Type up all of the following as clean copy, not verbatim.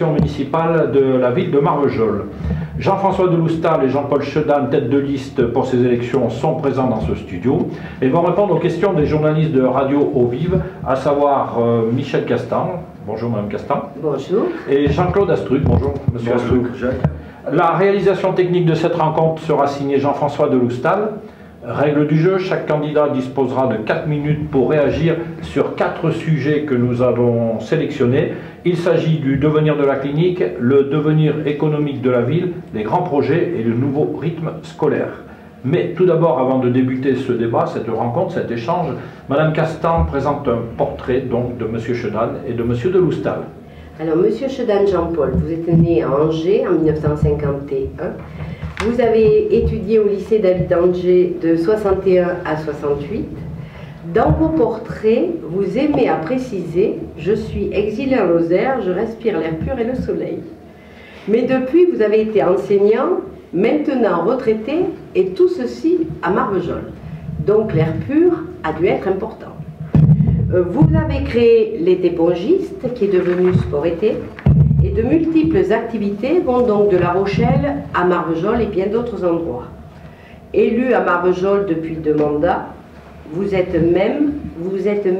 municipale de la ville de Marvejols. Jean-François Deloustal et Jean-Paul Chedan, tête de liste pour ces élections, sont présents dans ce studio et vont répondre aux questions des journalistes de Radio Eau Vive, à savoir Michel Castan. Bonjour Madame Castan. Bonjour. Et Jean-Claude Astruc. Bonjour Monsieur Astruc. Jacques. La réalisation technique de cette rencontre sera signée Jean-François Deloustal. Règle du jeu, chaque candidat disposera de 4 minutes pour réagir sur 4 sujets que nous avons sélectionnés. Il s'agit du devenir de la clinique, le devenir économique de la ville, les grands projets et le nouveau rythme scolaire. Mais tout d'abord, avant de débuter ce débat, cette rencontre, cet échange, Madame Castan présente un portrait donc de Monsieur Chedan et de Monsieur Deloustal. Alors, Monsieur Chedan Jean-Paul, vous êtes né à Angers en 1951. Vous avez étudié au lycée David d'Angers de 61 à 68. Dans vos portraits, vous aimez à préciser « Je suis exilé en Lozère, je respire l'air pur et le soleil ». Mais depuis, vous avez été enseignant, maintenant retraité, et tout ceci à Marvejols. Donc l'air pur a dû être important. Vous avez créé l'été pongiste, qui est devenu sport-été, et de multiples activités vont donc de La Rochelle à Marvejols et bien d'autres endroits. Élu à Marvejols depuis 2 mandats, vous vous êtes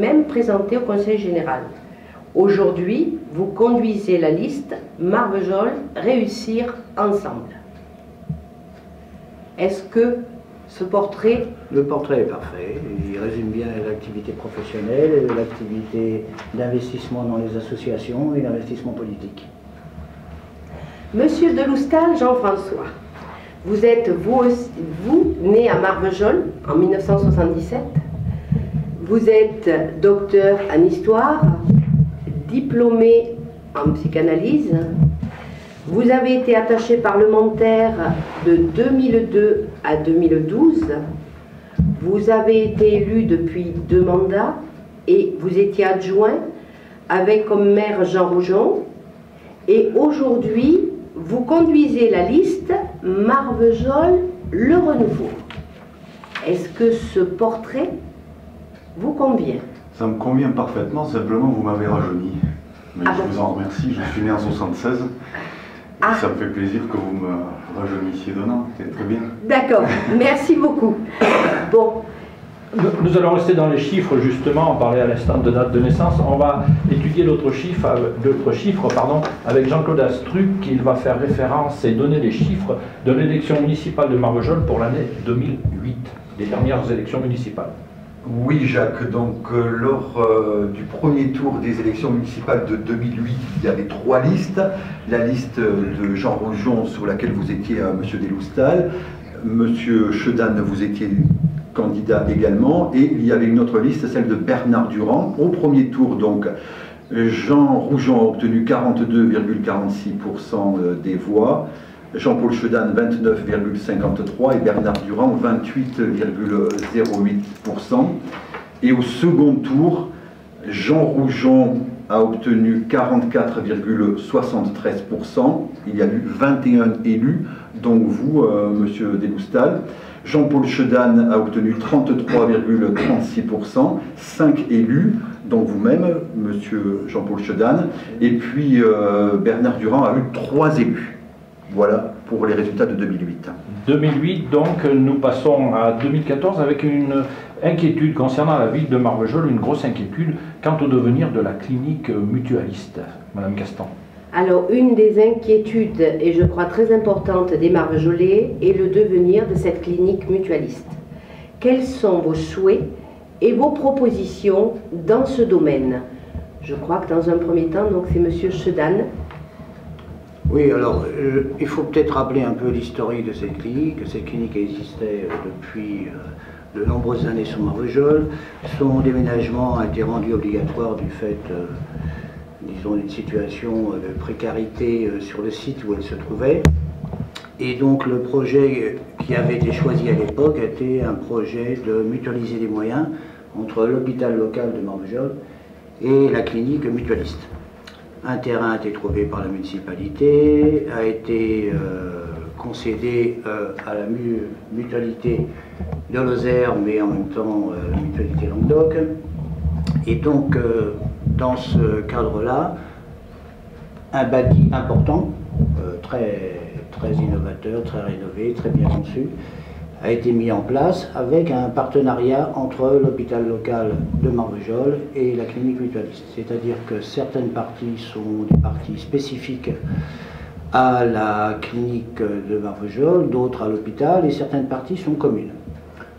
même présenté au Conseil général. Aujourd'hui, vous conduisez la liste Marvejols Réussir Ensemble. Est-ce que ce portrait... Le portrait est parfait, il résume bien l'activité professionnelle, l'activité d'investissement dans les associations et l'investissement politique. Monsieur Deloustal Jean-François, vous êtes vous né à Marvejols en 1977. Vous êtes docteur en histoire, diplômé en psychanalyse. Vous avez été attaché parlementaire de 2002 à 2012. Vous avez été élu depuis 2 mandats et vous étiez adjoint avec comme maire Jean Roujon. Et aujourd'hui, vous conduisez la liste Marvejols Le Renouveau. Est-ce que ce portrait vous convient? Ça me convient parfaitement, simplement vous m'avez rajeuni. Mais je vous en remercie, je suis né en 76. Ça me fait plaisir que vous me rajeunissiez d'un an, c'est très bien. D'accord, merci beaucoup. Bon. Nous allons rester dans les chiffres, justement, on parlait à l'instant de date de naissance. On va étudier d'autres chiffres avec Jean-Claude Astruc, qui va faire référence et donner les chiffres de l'élection municipale de Marvejols pour l'année 2008, les dernières élections municipales. Oui Jacques, donc lors du premier tour des élections municipales de 2008, il y avait 3 listes. La liste de Jean Roujon sur laquelle vous étiez Monsieur Deloustal, Monsieur Chedan, vous étiez candidat également, et il y avait une autre liste, celle de Bernard Durand. Au premier tour, donc, Jean Roujon a obtenu 42,46% des voix, Jean-Paul Chedan 29,53% et Bernard Durand 28,08%. Et au second tour, Jean Roujon a obtenu 44,73%. Il y a eu 21 élus, donc vous, Monsieur Deloustal. Jean-Paul Chedan a obtenu 33,36%, 5 élus, donc vous-même, Monsieur Jean-Paul Chedan. Et puis Bernard Durand a eu 3 élus. Voilà pour les résultats de 2008. 2008, donc nous passons à 2014 avec une inquiétude concernant la ville de Marvejols, une grosse inquiétude quant au devenir de la clinique mutualiste. Madame Castan. Alors, une des inquiétudes, et je crois très importante des Marvejolais, est le devenir de cette clinique mutualiste. Quels sont vos souhaits et vos propositions dans ce domaine? Je crois que dans un premier temps, donc c'est Monsieur Chedan. Oui, alors il faut peut-être rappeler un peu l'historique de cette clinique. Cette clinique existait depuis de nombreuses années sur Marvejols. Son déménagement a été rendu obligatoire du fait, disons, d'une situation de précarité sur le site où elle se trouvait. Et donc le projet qui avait été choisi à l'époque était un projet de mutualiser les moyens entre l'hôpital local de Marvejols et la clinique mutualiste. Un terrain a été trouvé par la municipalité, a été concédé à la mutualité de Lozère, mais en même temps la mutualité Languedoc. Et donc, dans ce cadre-là, un bâti important, très innovateur, très rénové, très bien conçu, a été mis en place avec un partenariat entre l'hôpital local de Marvejols et la clinique mutualiste. C'est-à-dire que certaines parties sont des parties spécifiques à la clinique de Marvejols, d'autres à l'hôpital, et certaines parties sont communes.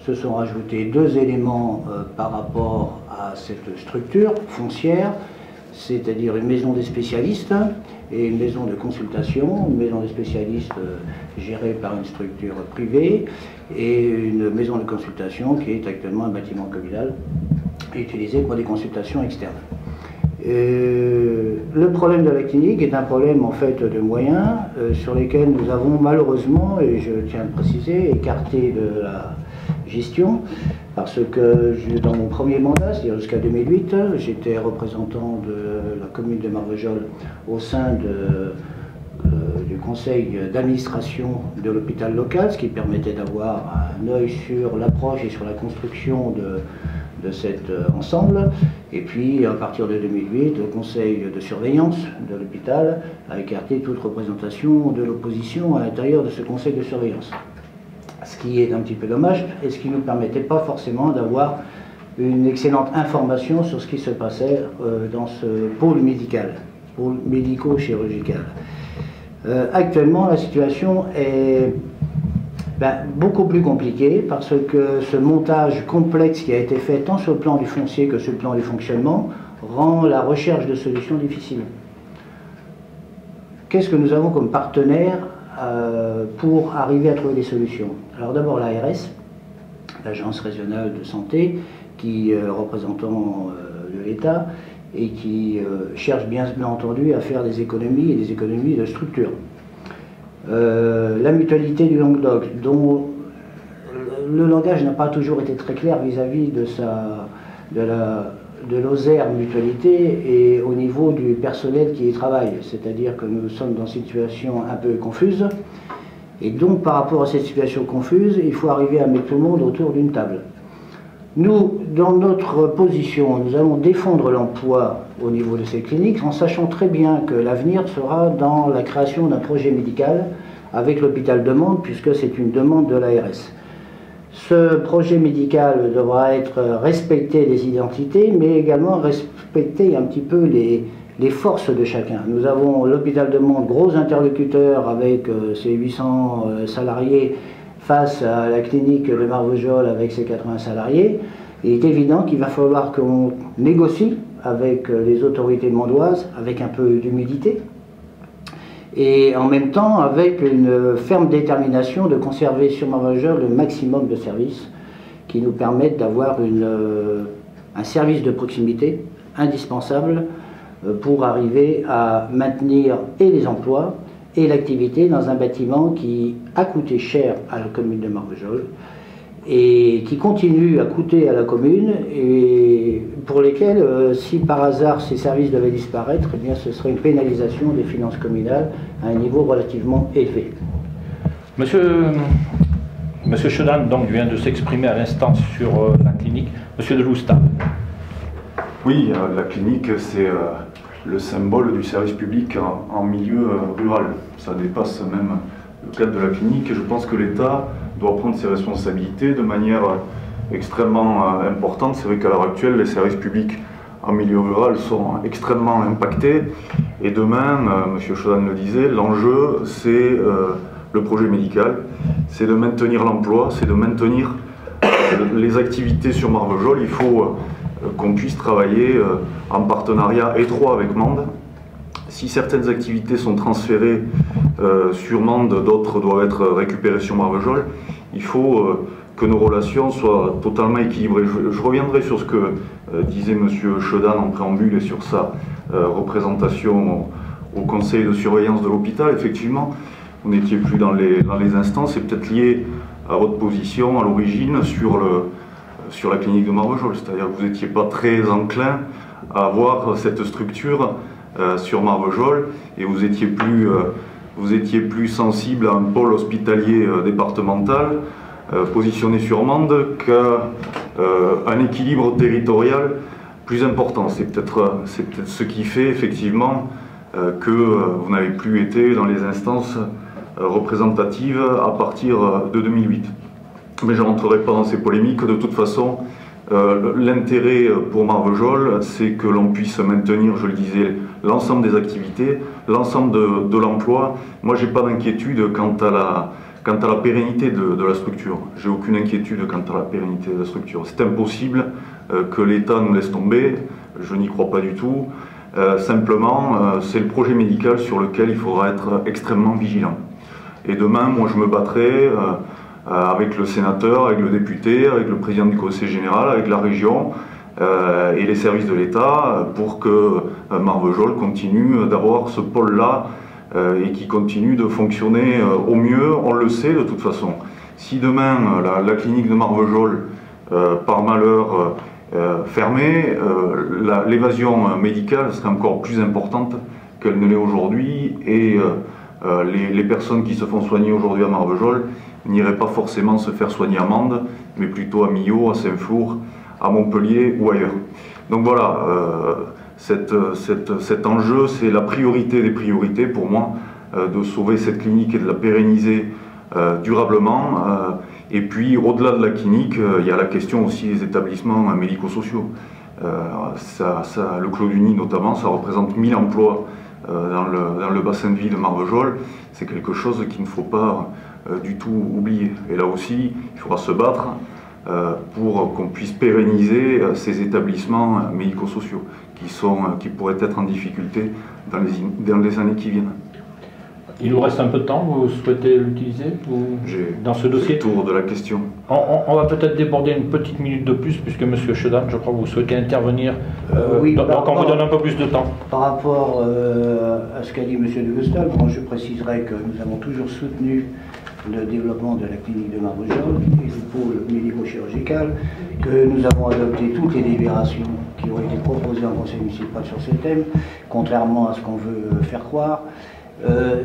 Se sont rajoutés deux éléments par rapport à cette structure foncière, c'est-à-dire une maison des spécialistes et une maison de consultation, une maison des spécialistes gérée par une structure privée et une maison de consultation qui est actuellement un bâtiment communal utilisé pour des consultations externes. Le problème de la clinique est un problème en fait de moyens sur lesquels nous avons malheureusement, et je tiens à le préciser, écarté de la gestion, parce que dans mon premier mandat, c'est-à-dire jusqu'à 2008, j'étais représentant de la commune de Marvejols au sein du conseil d'administration de l'hôpital local, ce qui permettait d'avoir un œil sur l'approche et sur la construction de cet ensemble. Et puis, à partir de 2008, le conseil de surveillance de l'hôpital a écarté toute représentation de l'opposition à l'intérieur de ce conseil de surveillance. Ce qui est un petit peu dommage et ce qui ne nous permettait pas forcément d'avoir une excellente information sur ce qui se passait dans ce pôle médical, pôle médico-chirurgical. Actuellement, la situation est beaucoup plus compliquée parce que ce montage complexe qui a été fait tant sur le plan du foncier que sur le plan du fonctionnement rend la recherche de solutions difficile. Qu'est-ce que nous avons comme partenaire pour arriver à trouver des solutions? Alors d'abord l'ARS, l'Agence régionale de santé, qui est représentant de l'État et qui cherche bien entendu à faire des économies et des économies de structure. La mutualité du Languedoc, dont le langage n'a pas toujours été très clair vis-à-vis de l'OSER mutualité et au niveau du personnel qui y travaille, c'est-à-dire que nous sommes dans une situation un peu confuse, et donc par rapport à cette situation confuse, il faut arriver à mettre tout le monde autour d'une table. Nous, dans notre position, nous allons défendre l'emploi au niveau de ces cliniques en sachant très bien que l'avenir sera dans la création d'un projet médical avec l'hôpital de Mende, puisque c'est une demande de l'ARS. Ce projet médical devra être respecter les identités, mais également respecter un petit peu les forces de chacun. Nous avons l'hôpital de Mende, gros interlocuteur avec ses 800 salariés, face à la clinique de Marvejols avec ses 80 salariés. Il est évident qu'il va falloir qu'on négocie avec les autorités mondoises, avec un peu d'humilité, et en même temps avec une ferme détermination de conserver sur Marvejols le maximum de services qui nous permettent d'avoir un service de proximité indispensable pour arriver à maintenir et les emplois et l'activité dans un bâtiment qui a coûté cher à la commune de Marvejols et qui continue à coûter à la commune et pour lesquels, si par hasard ces services devaient disparaître, eh bien, ce serait une pénalisation des finances communales à un niveau relativement élevé. Monsieur Chedan donc vient de s'exprimer à l'instant sur la clinique. Monsieur de Loustal. Oui, la clinique, c'est le symbole du service public en milieu rural. Ça dépasse même le cadre de la clinique et je pense que l'État doit prendre ses responsabilités de manière extrêmement importante. C'est vrai qu'à l'heure actuelle, les services publics en milieu rural sont extrêmement impactés et demain, M. Chedan le disait, l'enjeu c'est le projet médical, c'est de maintenir l'emploi, c'est de maintenir les activités sur Marvejols. Il faut qu'on puisse travailler en partenariat étroit avec Mende. Si certaines activités sont transférées sur Mende, d'autres doivent être récupérées sur Marvejols. Il faut que nos relations soient totalement équilibrées. Je reviendrai sur ce que disait M. Chedan en préambule et sur sa représentation au conseil de surveillance de l'hôpital. Effectivement, vous n'étiez plus dans les instances, c'est peut-être lié à votre position à l'origine sur la clinique de Marvejols, c'est-à-dire que vous n'étiez pas très enclin à avoir cette structure sur Marvejols et vous étiez plus sensible à un pôle hospitalier départemental positionné sur Mende qu'à un équilibre territorial plus important. C'est peut-être ce qui fait effectivement que vous n'avez plus été dans les instances représentatives à partir de 2008. Mais je ne rentrerai pas dans ces polémiques. De toute façon, l'intérêt pour Marvejols, c'est que l'on puisse maintenir, je le disais, l'ensemble des activités, l'ensemble de l'emploi. Moi, je n'ai pas d'inquiétude quant à la pérennité de la structure. J'ai aucune inquiétude quant à la pérennité de la structure. C'est impossible que l'État nous laisse tomber, je n'y crois pas du tout. Simplement, c'est le projet médical sur lequel il faudra être extrêmement vigilant. Et demain, moi, je me battrai avec le sénateur, avec le député, avec le président du conseil général, avec la région et les services de l'État pour que Marvejols continue d'avoir ce pôle-là et qui continue de fonctionner au mieux. On le sait de toute façon. Si demain la clinique de Marvejols, par malheur, fermée, l'évasion médicale serait encore plus importante qu'elle ne l'est aujourd'hui et les personnes qui se font soigner aujourd'hui à Marvejols n'iraient pas forcément se faire soigner à Mende, mais plutôt à Millau, à Saint-Flour, à Montpellier ou ailleurs. Donc voilà, cet enjeu, c'est la priorité des priorités pour moi, de sauver cette clinique et de la pérenniser durablement. Et puis au-delà de la clinique, il y a la question aussi des établissements médico-sociaux. Le Clos du Nid notamment, ça représente 1000 emplois dans le bassin de vie de Marvejols. C'est quelque chose qu'il ne faut pas du tout oublier. Et là aussi, il faudra se battre pour qu'on puisse pérenniser ces établissements médico-sociaux qui pourraient être en difficulté dans les années qui viennent. Il nous reste un peu de temps, vous souhaitez l'utiliser dans ce dossier? J'ai fait le tour de la question. On va peut-être déborder une petite minute de plus, puisque M. Chedan, je crois que vous souhaitez intervenir. Oui, donc on vous donne un peu plus de temps. Par rapport à ce qu'a dit M. de Gustal, je préciserai que nous avons toujours soutenu le développement de la clinique de Marvejols et du pôle médico-chirurgical, que nous avons adopté toutes les délibérations qui ont été proposées en conseil municipal sur ce thème, contrairement à ce qu'on veut faire croire.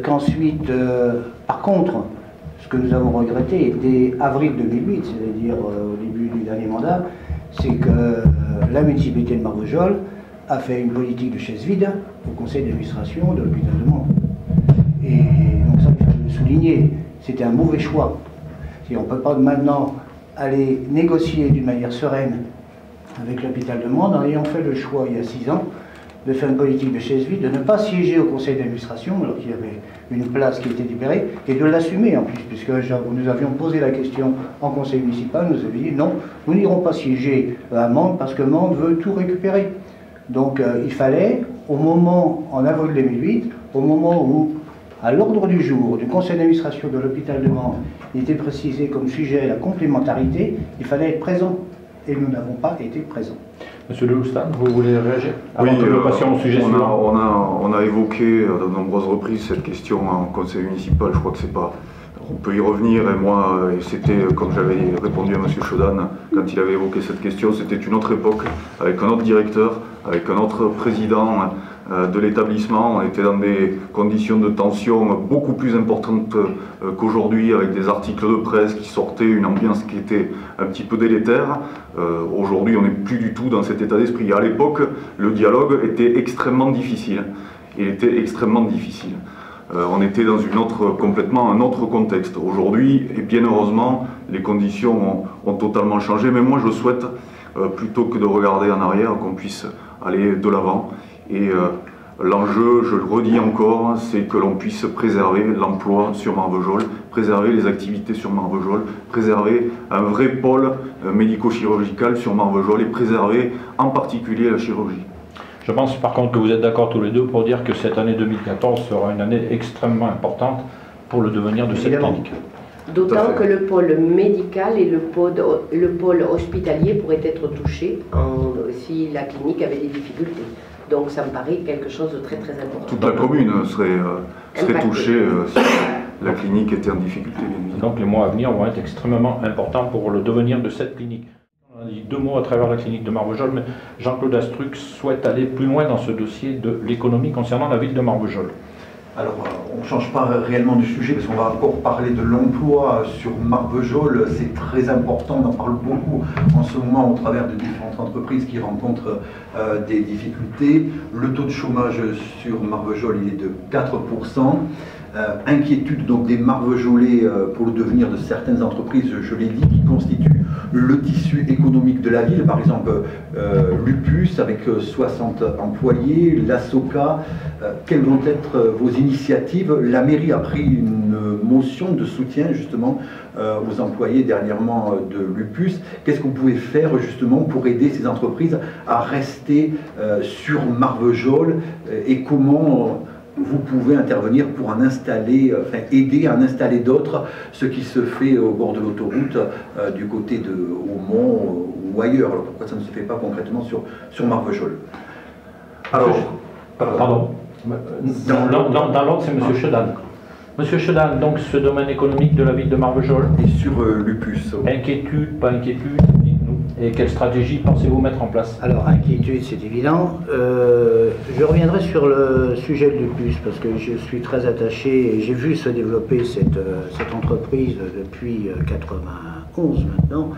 Qu'ensuite, par contre, ce que nous avons regretté était avril 2008, c'est-à-dire au début du dernier mandat, c'est que la municipalité de Marvejols a fait une politique de chaise vide au conseil d'administration de l'hôpital de Mende. Et donc ça, il faut le souligner, c'était un mauvais choix. On ne peut pas maintenant aller négocier d'une manière sereine avec l'hôpital de Mende en ayant fait le choix il y a 6 ans de faire une politique de chaise vide, de ne pas siéger au conseil d'administration alors qu'il y avait une place qui était libérée, et de l'assumer en plus, puisque nous avions posé la question en conseil municipal, nous avions dit non, nous n'irons pas siéger à Mende parce que Mende veut tout récupérer. Donc il fallait, au moment, en avril 2008, au moment où, à l'ordre du jour du conseil d'administration de l'hôpital de Mende, il était précisé comme sujet la complémentarité, il fallait être présent, et nous n'avons pas été présents. Monsieur de Loustan, vous voulez réagir? Oui, avant que nous passions au sujet suivant. On a évoqué de nombreuses reprises cette question en conseil municipal. Je crois que c'est pas. On peut y revenir, et moi, c'était comme j'avais répondu à M. Chedan quand il avait évoqué cette question, c'était une autre époque, avec un autre directeur, avec un autre président de l'établissement. On était dans des conditions de tension beaucoup plus importantes qu'aujourd'hui, avec des articles de presse qui sortaient, une ambiance qui était un petit peu délétère. Aujourd'hui, on n'est plus du tout dans cet état d'esprit. À l'époque, le dialogue était extrêmement difficile. Il était extrêmement difficile. On était dans complètement un autre contexte. Aujourd'hui, et bien heureusement, les conditions ont totalement changé. Mais moi, je souhaite, plutôt que de regarder en arrière, qu'on puisse aller de l'avant. Et l'enjeu, je le redis encore, c'est que l'on puisse préserver l'emploi sur Marvejols, préserver les activités sur Marvejols, préserver un vrai pôle médico-chirurgical sur Marvejols et préserver en particulier la chirurgie. Je pense par contre que vous êtes d'accord tous les deux pour dire que cette année 2014 sera une année extrêmement importante pour le devenir de cette clinique. D'autant que le pôle médical et le pôle hospitalier pourraient être touchés si la clinique avait des difficultés. Donc ça me paraît quelque chose de très très important. Toute la commune serait touchée si la clinique était en difficulté. Donc les mois à venir vont être extrêmement importants pour le devenir de cette clinique. On a dit 2 mots à travers la clinique de Marvejols, mais Jean-Claude Astruc souhaite aller plus loin dans ce dossier de l'économie concernant la ville de Marvejols. Alors, on ne change pas réellement du sujet parce qu'on va encore parler de l'emploi sur Marvejols. C'est très important, on en parle beaucoup en ce moment au travers de différentes entreprises qui rencontrent des difficultés. Le taux de chômage sur Marvejols, il est de 4%. Inquiétude donc des Marvejolais pour le devenir de certaines entreprises, je l'ai dit, qui constituent le tissu économique de la ville, par exemple Lupus avec 60 employés, la SOCA. Quelles vont être vos initiatives? La mairie a pris une motion de soutien justement aux employés dernièrement de Lupus. Qu'est-ce que vous pouvez faire justement pour aider ces entreprises à rester sur Marvejols et comment vous pouvez intervenir pour en installer, enfin aider à en installer d'autres, ce qui se fait au bord de l'autoroute du côté de Aumont ou ailleurs. Alors pourquoi ça ne se fait pas concrètement sur Marvejols? Alors, pardon. Dans l'ordre, c'est M. Chedan. Monsieur Chedan, donc ce domaine économique de la ville de Marvejols. Et sur Lupus. Inquiétude, pas inquiétude, dites-nous. Et quelle stratégie pensez-vous mettre en place? Alors, inquiétude, c'est évident. Je reviendrai sur le sujet de Lupus, parce que je suis très attaché et j'ai vu se développer cette entreprise depuis 91 maintenant.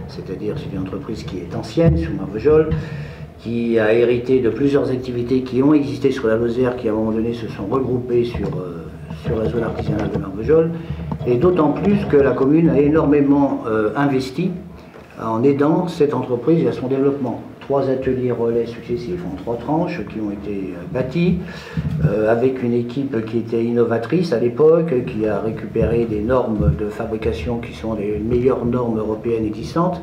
C'est-à-dire, c'est une entreprise qui est ancienne, sur Marvejols, qui a hérité de plusieurs activités qui ont existé sur la Lozère, qui à un moment donné se sont regroupées sur la zone artisanale de Marvejols, et d'autant plus que la commune a énormément investi en aidant cette entreprise à son développement. 3 ateliers relais successifs en 3 tranches qui ont été bâtis, avec une équipe qui était innovatrice à l'époque, qui a récupéré des normes de fabrication qui sont les meilleures normes européennes existantes,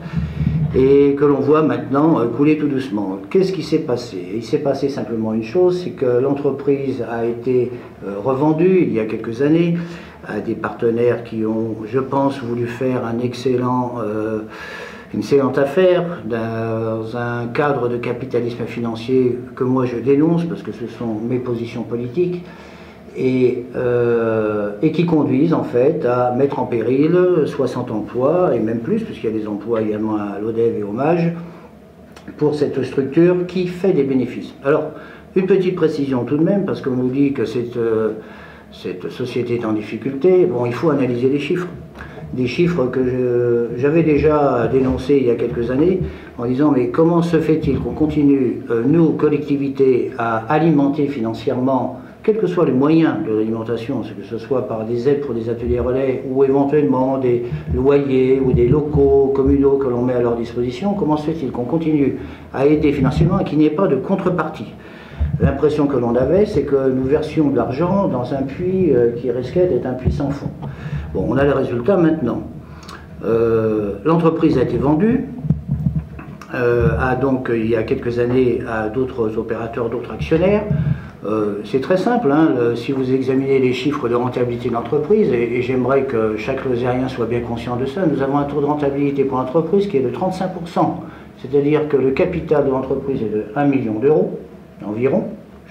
et que l'on voit maintenant couler tout doucement. Qu'est-ce qui s'est passé? Il s'est passé simplement une chose, c'est que l'entreprise a été revendue il y a quelques années à des partenaires qui ont, je pense, voulu faire une excellente affaire dans un cadre de capitalisme financier que moi je dénonce parce que ce sont mes positions politiques et qui conduisent en fait à mettre en péril 60 emplois et même plus puisqu'il y a des emplois également à l'ODEV et au MAGE pour cette structure qui fait des bénéfices. Alors une petite précision tout de même parce qu'on nous dit que cette société est en difficulté. Bon, il faut analyser les chiffres. Des chiffres que j'avais déjà dénoncés il y a quelques années en disant mais comment se fait-il qu'on continue, nous, collectivités, à alimenter financièrement, quels que soient les moyens de l'alimentation, que ce soit par des aides pour des ateliers relais ou éventuellement des loyers ou des locaux communaux que l'on met à leur disposition, comment se fait-il qu'on continue à aider financièrement et qu'il n'y ait pas de contrepartie? L'impression que l'on avait, c'est que nous versions de l'argent dans un puits qui risquait d'être un puits sans fond. Bon, on a le résultat maintenant. L'entreprise a été vendue, donc il y a quelques années à d'autres opérateurs, d'autres actionnaires. C'est très simple, hein, si vous examinez les chiffres de rentabilité de l'entreprise, et j'aimerais que chaque Lozérien soit bien conscient de ça, nous avons un taux de rentabilité pour l'entreprise qui est de 35%. C'est-à-dire que le capital de l'entreprise est de 1 million d'euros, environ.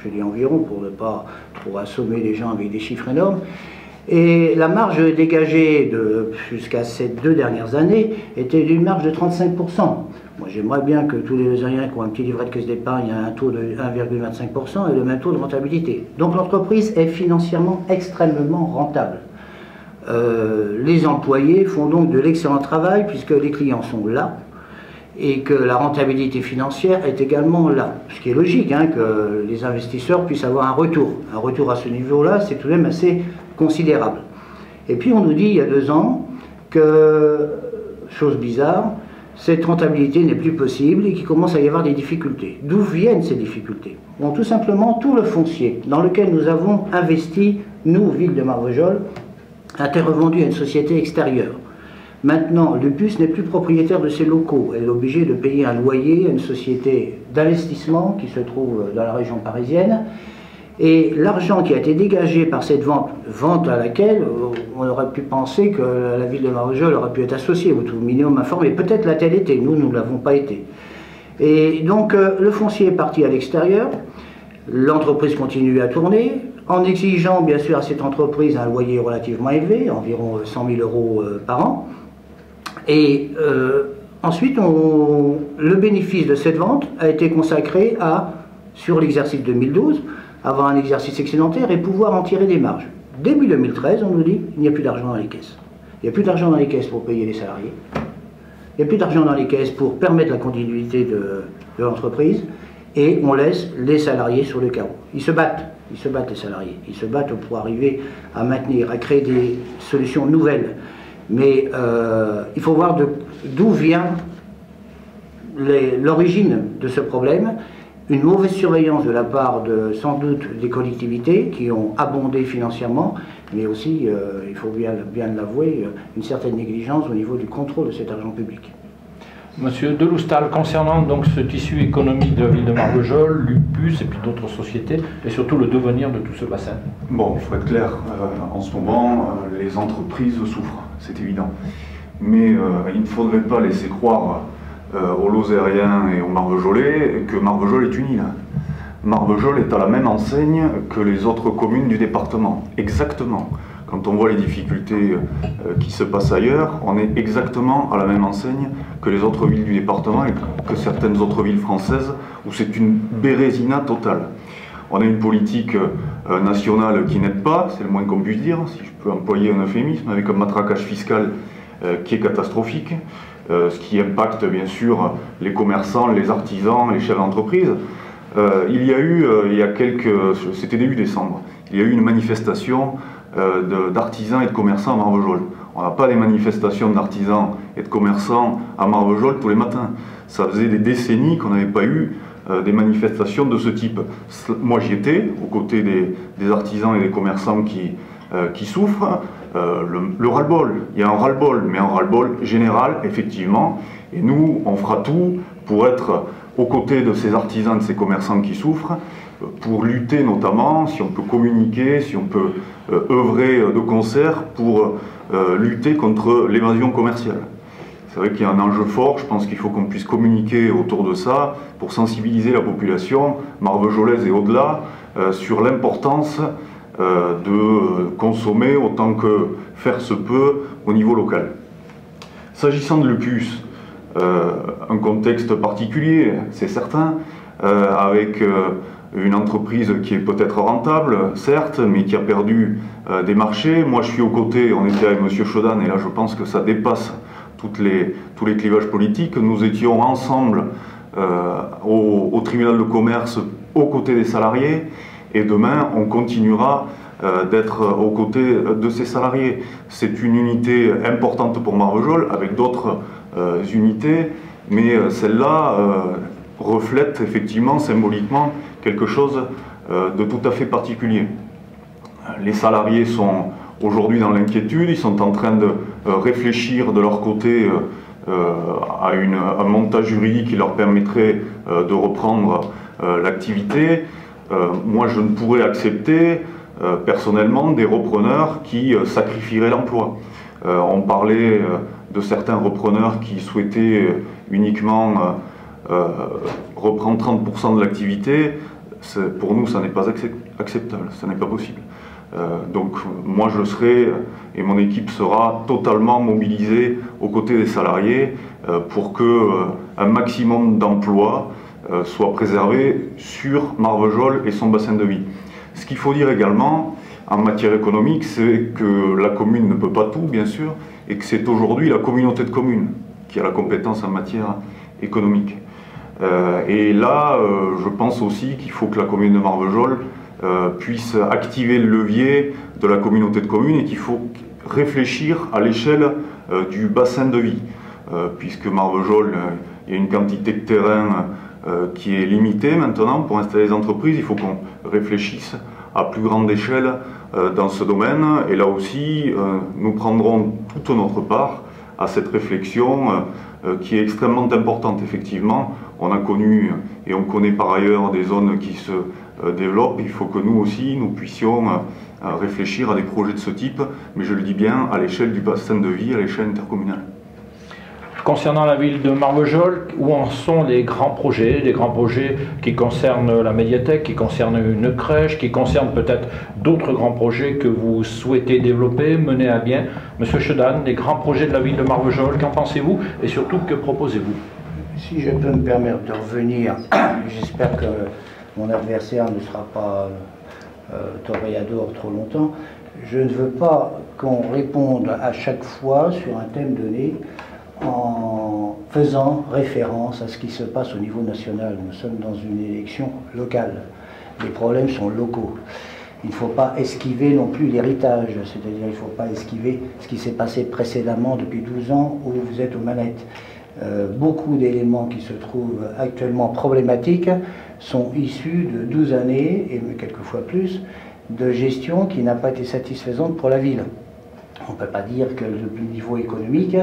Je dis environ pour ne pas trop assommer les gens avec des chiffres énormes. Et la marge dégagée jusqu'à ces 2 dernières années était d'une marge de 35%. Moi j'aimerais bien que tous les Lozériens qui ont un petit livret de caisse d'épargne aient un taux de 1,25% et le même taux de rentabilité. Donc l'entreprise est financièrement extrêmement rentable. Les employés font donc de l'excellent travail puisque les clients sont là et que la rentabilité financière est également là. Ce qui est logique, hein, que les investisseurs puissent avoir un retour. Un retour à ce niveau-là, c'est tout de même assez considérable. Et puis on nous dit il y a 2 ans que, chose bizarre, cette rentabilité n'est plus possible et qu'il commence à y avoir des difficultés. D'où viennent ces difficultés? Bon, tout simplement, tout le foncier dans lequel nous avons investi, nous, ville de Marvejols, a été revendu à une société extérieure. Maintenant, Lupus n'est plus propriétaire de ses locaux. Elle est obligée de payer un loyer à une société d'investissement qui se trouve dans la région parisienne. Et l'argent qui a été dégagé par cette vente à laquelle on aurait pu penser que la ville de Marvejols aurait pu être associée, ou tout minimum informée. Peut-être l'a-t-elle été, nous ne l'avons pas été. Et donc le foncier est parti à l'extérieur, l'entreprise continue à tourner, en exigeant bien sûr à cette entreprise un loyer relativement élevé, environ 100 000 € par an. Et ensuite, le bénéfice de cette vente a été consacré à, sur l'exercice 2012, avoir un exercice excédentaire et pouvoir en tirer des marges. Début 2013, on nous dit qu'il n'y a plus d'argent dans les caisses. Il n'y a plus d'argent dans les caisses pour payer les salariés. Il n'y a plus d'argent dans les caisses pour permettre la continuité de l'entreprise. Et on laisse les salariés sur le carreau. Ils se battent les salariés. Ils se battent pour arriver à maintenir, à créer des solutions nouvelles. Mais il faut voir d'où vient l'origine de ce problème. Une mauvaise surveillance de la part, sans doute, des collectivités qui ont abondé financièrement, mais aussi, il faut bien l'avouer, une certaine négligence au niveau du contrôle de cet argent public. Monsieur Deloustal, concernant donc ce tissu économique de la ville de Marvejols, l'UPUS et puis d'autres sociétés, et surtout le devenir de tout ce bassin. Bon, il faut être clair, en ce moment, les entreprises souffrent, c'est évident. Mais il ne faudrait pas laisser croire aux Lozériens et aux Marvejolais que Marvejols est une île. Marvejols est à la même enseigne que les autres communes du département, exactement. Quand on voit les difficultés qui se passent ailleurs, on est exactement à la même enseigne que les autres villes du département et que certaines autres villes françaises où c'est une bérésina totale. On a une politique nationale qui n'aide pas, c'est le moins qu'on puisse dire, si je peux employer un euphémisme, avec un matraquage fiscal qui est catastrophique, ce qui impacte bien sûr les commerçants, les artisans, les chefs d'entreprise. Il y a eu, c'était début décembre, il y a eu une manifestation d'artisans et de commerçants à Marvejols. On n'a pas des manifestations d'artisans et de commerçants à Marvejols tous les matins. Ça faisait des décennies qu'on n'avait pas eu des manifestations de ce type. Moi j'y étais, aux côtés des artisans et des commerçants qui souffrent. Le ras-le-bol, il y a un ras-le-bol, mais un ras-le-bol général, effectivement. Et nous, on fera tout pour être aux côtés de ces artisans, de ces commerçants qui souffrent, pour lutter notamment, si on peut communiquer, si on peut œuvrer de concert pour lutter contre l'évasion commerciale. C'est vrai qu'il y a un enjeu fort, je pense qu'il faut qu'on puisse communiquer autour de ça pour sensibiliser la population marvejolaise et au-delà sur l'importance de consommer autant que faire se peut au niveau local. S'agissant de l'UPUS, un contexte particulier, c'est certain, avec une entreprise qui est peut-être rentable, certes, mais qui a perdu des marchés. Moi, je suis aux côtés, on était avec M. Chaudane, et là, je pense que ça dépasse tous les clivages politiques. Nous étions ensemble au tribunal de commerce, aux côtés des salariés, et demain, on continuera d'être aux côtés de ces salariés. C'est une unité importante pour Marvejols, avec d'autres unités, mais celle-là reflète effectivement, symboliquement, quelque chose de tout à fait particulier. Les salariés sont aujourd'hui dans l'inquiétude, ils sont en train de réfléchir de leur côté à un montage juridique qui leur permettrait de reprendre l'activité. Moi, je ne pourrais accepter personnellement des repreneurs qui sacrifieraient l'emploi. On parlait de certains repreneurs qui souhaitaient uniquement reprendre 30% de l'activité. Pour nous, ça n'est pas acceptable, ça n'est pas possible. Donc moi je serai, et mon équipe sera totalement mobilisée aux côtés des salariés pour qu'un maximum d'emplois soit préservé sur Marvejols et son bassin de vie. Ce qu'il faut dire également en matière économique, c'est que la commune ne peut pas tout, bien sûr, et que c'est aujourd'hui la communauté de communes qui a la compétence en matière économique. Et là, je pense aussi qu'il faut que la commune de Marvejols puisse activer le levier de la communauté de communes et qu'il faut réfléchir à l'échelle du bassin de vie. Puisque Marvejols, il y a une quantité de terrain qui est limitée maintenant pour installer des entreprises, il faut qu'on réfléchisse à plus grande échelle dans ce domaine. Et là aussi, nous prendrons toute notre part à cette réflexion qui est extrêmement importante, effectivement. On a connu et on connaît par ailleurs des zones qui se développent. Il faut que nous aussi, nous puissions réfléchir à des projets de ce type, mais je le dis bien, à l'échelle du bassin de vie, à l'échelle intercommunale. Concernant la ville de Marvejols, où en sont les grands projets qui concernent la médiathèque, qui concernent une crèche, qui concernent peut-être d'autres grands projets que vous souhaitez développer, mener à bien? Monsieur Chaudane, les grands projets de la ville de Marvejols, qu'en pensez-vous et surtout que proposez-vous? Si je peux me permettre de revenir, j'espère que mon adversaire ne sera pas toréador trop longtemps. Je ne veux pas qu'on réponde à chaque fois sur un thème donné en faisant référence à ce qui se passe au niveau national. Nous sommes dans une élection locale. Les problèmes sont locaux. Il ne faut pas esquiver non plus l'héritage, c'est-à-dire il ne faut pas esquiver ce qui s'est passé précédemment depuis 12 ans où vous êtes aux manettes. Beaucoup d'éléments qui se trouvent actuellement problématiques sont issus de 12 années, et quelquefois plus, de gestion qui n'a pas été satisfaisante pour la ville. On ne peut pas dire que le niveau économique,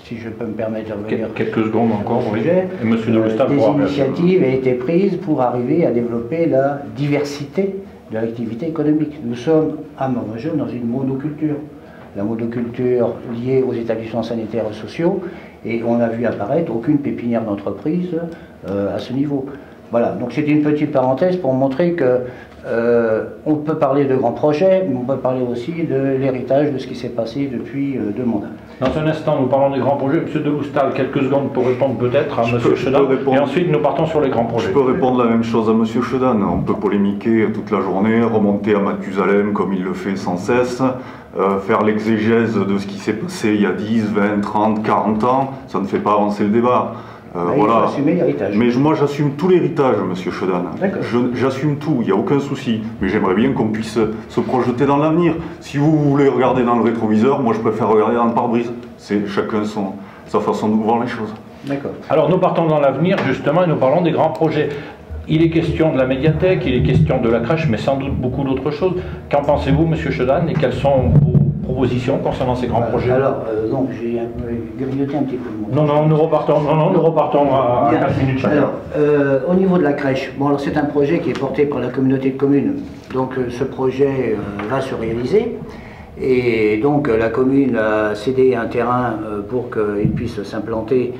si je peux me permettre de revenir quelques secondes encore, au oui. sujet, Et Monsieur de Loustal des pourra initiatives ont été prises pour arriver à développer la diversité de l'activité économique. Nous sommes à Morvejol dans une monoculture. La monoculture liée aux établissements sanitaires et sociaux, et on n'a vu apparaître aucune pépinière d'entreprise à ce niveau. Voilà, donc c'est une petite parenthèse pour montrer que on peut parler de grands projets, mais on peut parler aussi de l'héritage de ce qui s'est passé depuis 2 mandats. Dans un instant, nous parlons des grands projets. Monsieur de Loustal, quelques secondes pour répondre peut-être à Monsieur Chedan, et ensuite nous partons sur les grands projets. Je peux répondre la même chose à Monsieur Chedan. On peut polémiquer toute la journée, remonter à Mathusalem comme il le fait sans cesse, faire l'exégèse de ce qui s'est passé il y a 10, 20, 30, 40 ans, ça ne fait pas avancer le débat. Il faut assumer l'héritage. Mais moi j'assume tout l'héritage, Monsieur Chedan. J'assume tout, il n'y a aucun souci. Mais j'aimerais bien qu'on puisse se projeter dans l'avenir. Si vous voulez regarder dans le rétroviseur, moi je préfère regarder dans le pare-brise. C'est chacun sa façon de voir les choses. D'accord. Alors nous partons dans l'avenir justement et nous parlons des grands projets. Il est question de la médiathèque, il est question de la crèche, mais sans doute beaucoup d'autres choses. Qu'en pensez-vous, Monsieur Chedan, et quelles sont vos propositions concernant ces grands projets? Alors, donc j'ai grignoté un petit peu le monde. Non, nous repartons à 4 minutes chacun. Alors, au niveau de la crèche, bon, alors c'est un projet qui est porté par la communauté de communes. Donc ce projet va se réaliser. Et donc la commune a cédé un terrain pour qu'il puisse s'implanter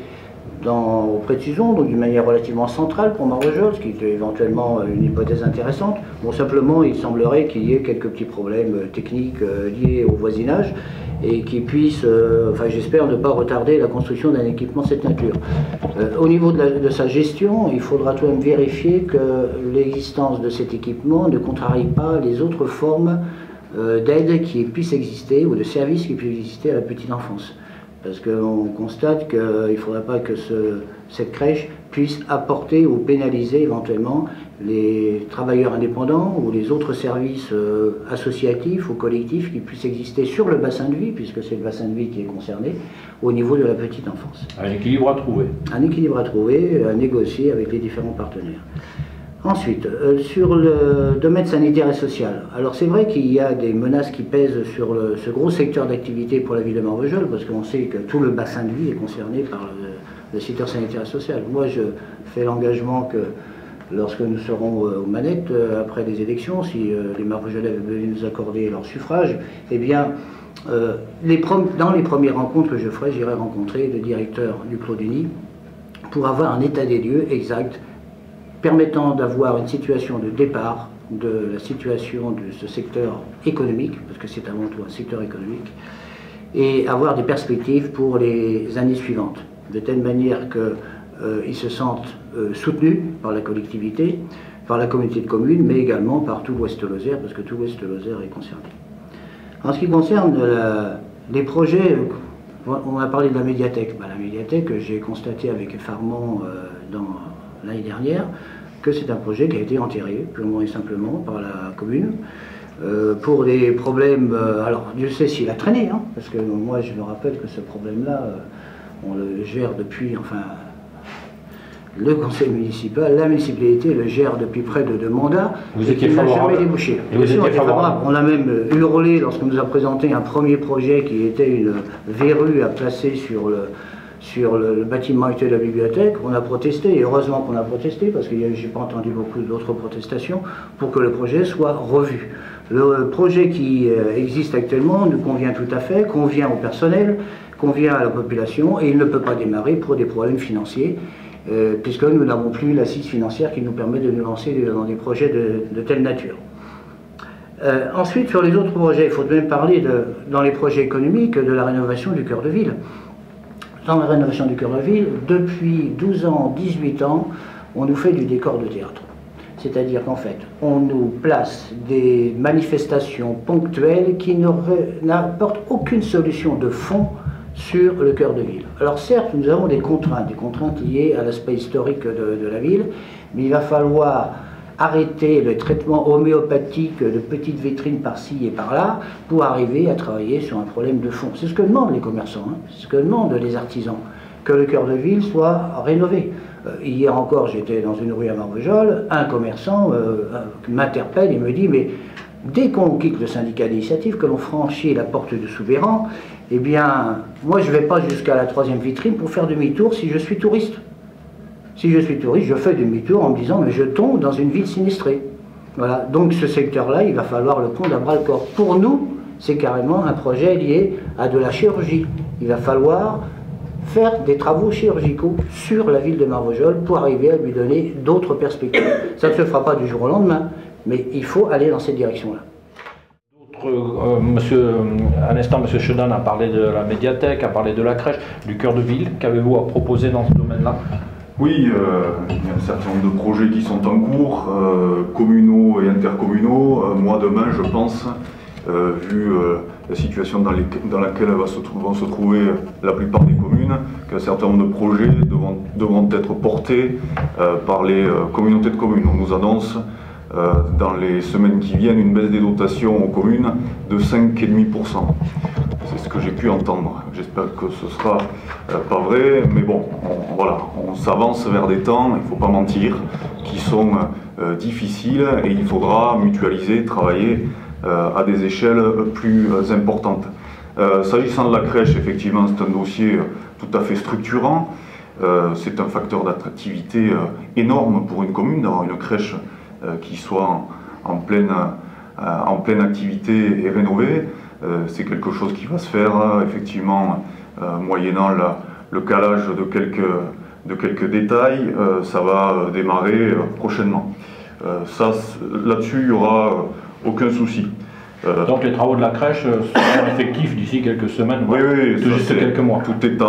auprès de Suzon, donc d'une manière relativement centrale pour Morvejol, ce qui est éventuellement une hypothèse intéressante. Bon, simplement, il semblerait qu'il y ait quelques petits problèmes techniques liés au voisinage et qui puissent, enfin j'espère, ne pas retarder la construction d'un équipement de cette nature. Au niveau de sa gestion, il faudra tout de même vérifier que l'existence de cet équipement ne contrarie pas les autres formes d'aide qui puissent exister ou de services qui puissent exister à la petite enfance. Parce qu'on constate qu'il ne faudrait pas que cette crèche puisse apporter ou pénaliser éventuellement les travailleurs indépendants ou les autres services associatifs ou collectifs qui puissent exister sur le bassin de vie, puisque c'est le bassin de vie qui est concerné, au niveau de la petite enfance. Un équilibre à trouver. Un équilibre à trouver, à négocier avec les différents partenaires. Ensuite, sur le domaine sanitaire et social, alors c'est vrai qu'il y a des menaces qui pèsent sur ce gros secteur d'activité pour la ville de Morvejol, parce qu'on sait que tout le bassin de vie est concerné par le secteur sanitaire et social. Moi, je fais l'engagement que lorsque nous serons aux manettes, après les élections, si les Morvejols veulent nous accorder leur suffrage, eh bien, dans les premières rencontres que je ferai, j'irai rencontrer le directeur du Clos du Nid pour avoir un état des lieux exact, permettant d'avoir une situation de départ de la situation de ce secteur économique, parce que c'est avant tout un secteur économique, et avoir des perspectives pour les années suivantes, de telle manière qu'ils se sentent soutenus par la collectivité, par la communauté de communes, mais également par tout l'Ouest Lozère, parce que tout l'Ouest Lozère est concerné. En ce qui concerne les projets, on a parlé de la médiathèque. La médiathèque, j'ai constaté avec effarement l'année dernière, que c'est un projet qui a été enterré, purement et simplement, par la commune, pour des problèmes, alors Dieu sait s'il a traîné, hein, parce que moi je me rappelle que ce problème-là, on le gère depuis, enfin, le conseil municipal, la municipalité le gère depuis près de 2 mandats, vous étiez et n'a favorable. jamais débouché. Et vous étiez favorable. On a même hurlé lorsqu'on nous a présenté un premier projet qui était une verrue à placer sur le bâtiment actuel de la bibliothèque. On a protesté, et heureusement qu'on a protesté, parce que j'ai pas entendu beaucoup d'autres protestations, pour que le projet soit revu. Le projet qui existe actuellement nous convient tout à fait, convient au personnel, convient à la population, et il ne peut pas démarrer pour des problèmes financiers, puisque nous n'avons plus l'assise financière qui nous permet de nous lancer dans des projets de telle nature. Ensuite, sur les autres projets, il faut même parler, dans les projets économiques, de la rénovation du cœur de ville. Dans la rénovation du cœur de ville, depuis 12 ans, 18 ans, on nous fait du décor de théâtre. C'est-à-dire qu'en fait, on nous place des manifestations ponctuelles qui n'apportent aucune solution de fond sur le cœur de ville. Alors certes, nous avons des contraintes liées à l'aspect historique de la ville, mais il va falloir arrêter le traitement homéopathique de petites vitrines par-ci et par-là pour arriver à travailler sur un problème de fond. C'est ce que demandent les commerçants, hein, c'est ce que demandent les artisans, que le cœur de ville soit rénové. Hier encore, j'étais dans une rue à Marvejols, un commerçant m'interpelle et me dit « mais dès qu'on quitte le syndicat d'initiative, que l'on franchit la porte du Souverain, eh bien, moi je ne vais pas jusqu'à la 3e vitrine pour faire demi-tour si je suis touriste. Si je suis touriste, je fais demi-tour en me disant, mais je tombe dans une ville sinistrée. » Voilà. Donc ce secteur-là, il va falloir le prendre à bras-le-corps. Pour nous, c'est carrément un projet lié à de la chirurgie. Il va falloir faire des travaux chirurgicaux sur la ville de Marvejols pour arriver à lui donner d'autres perspectives. Ça ne se fera pas du jour au lendemain, mais il faut aller dans cette direction-là. À l'instant, M. Chedan a parlé de la médiathèque, a parlé de la crèche, du cœur de ville. Qu'avez-vous à proposer dans ce domaine-là? Oui, il y a un certain nombre de projets qui sont en cours, communaux et intercommunaux. Moi, demain, je pense, vu la situation dans laquelle vont se trouver la plupart des communes, qu'un certain nombre de projets devront être portés par les communautés de communes. On nous annonce dans les semaines qui viennent une baisse des dotations aux communes de 5,5%. C'est ce que j'ai pu entendre. J'espère que ce sera pas vrai, mais bon, voilà, on s'avance vers des temps, il ne faut pas mentir, qui sont difficiles et il faudra mutualiser, travailler à des échelles plus importantes. S'agissant de la crèche, effectivement, c'est un dossier tout à fait structurant. C'est un facteur d'attractivité énorme pour une commune d'avoir une crèche qui soit en pleine activité et rénovée. C'est quelque chose qui va se faire effectivement moyennant le calage de quelques détails. Ça va démarrer prochainement. Là-dessus, il n'y aura aucun souci. Donc les travaux de la crèche seront effectifs d'ici quelques semaines, oui, juste quelques mois. Tout est